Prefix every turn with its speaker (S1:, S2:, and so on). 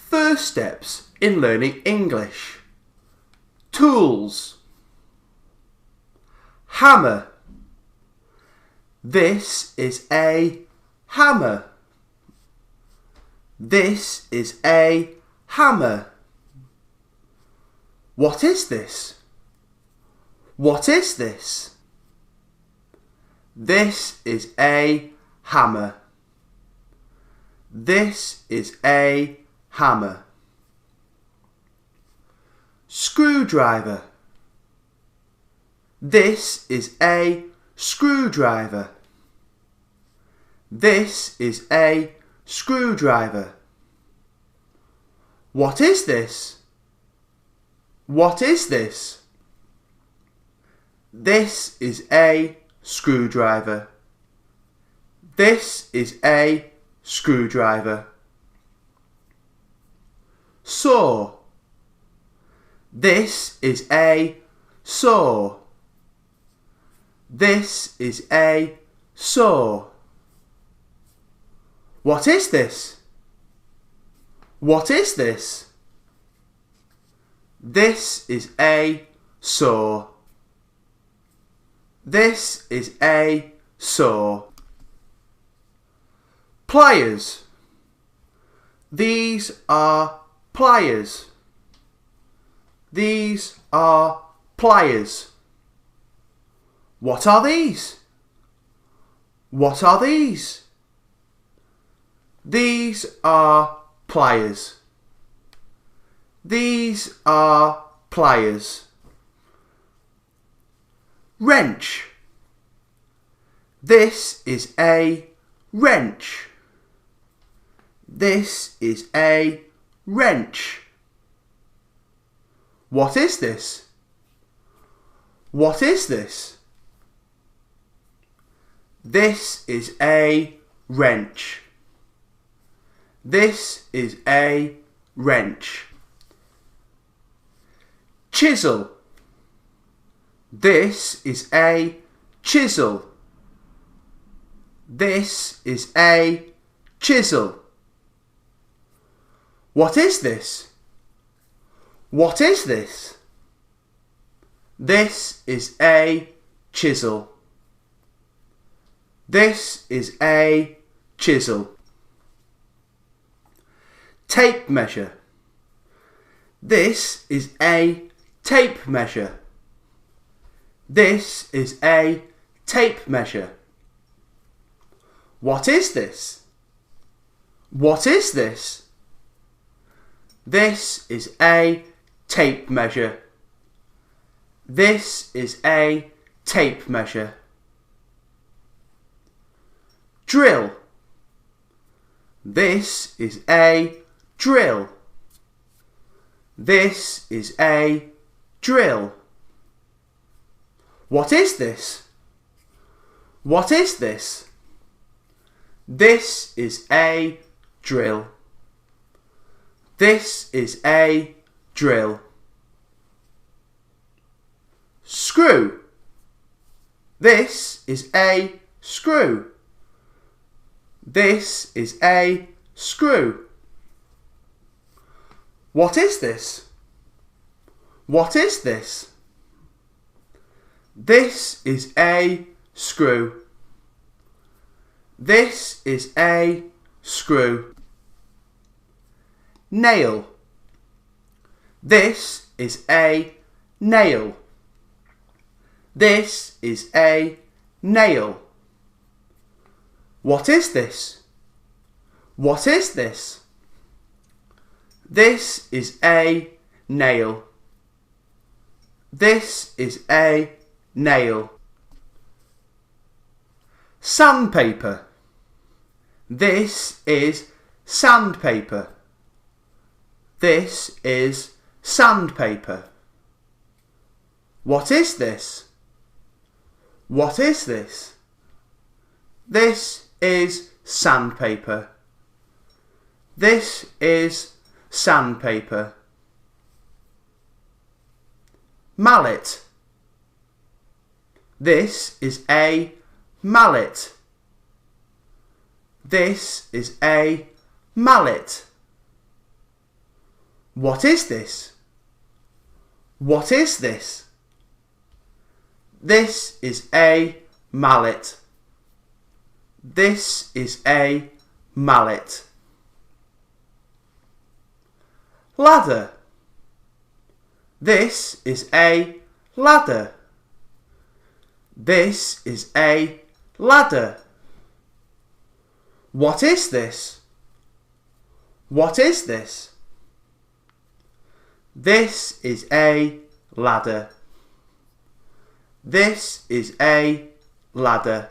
S1: First steps in learning English. Tools. Hammer. This is a hammer. This is a hammer. What is this? What is this? This is a hammer. This is a hammer. Screwdriver. This is a screwdriver. This is a screwdriver. What is this? What is this? This is a screwdriver. This is a screwdriver. Saw. This is a saw. This is a saw. What is this? What is this? This is a saw. This is a saw. Pliers. These are pliers. These are pliers. What are these? What are these? These are pliers. These are pliers. Wrench. This is a wrench. This is a wrench. What is this? What is this? This is a wrench. This is a wrench. Chisel. This is a chisel. This is a chisel. What is this? What is this? This is a chisel. This is a chisel. Tape measure. This is a tape measure. This is a tape measure. What is this? What is this? This is a tape measure. This is a tape measure. Drill. This is a drill. This is a drill. What is this? What is this? This is a drill. This is a drill. Screw. This is a screw. This is a screw. What is this? What is this? This is a screw. This is a screw. Nail. This is a nail. This is a nail. What is this? What is this? This is a nail. This is a nail. Sandpaper. This is sandpaper. This is sandpaper. What is this? What is this? This is sandpaper. This is sandpaper. Mallet. This is a mallet. This is a mallet. What is this? What is this? This is a mallet. This is a mallet. Ladder. This is a ladder. This is a ladder. What is this? What is this? This is a ladder. This is a ladder.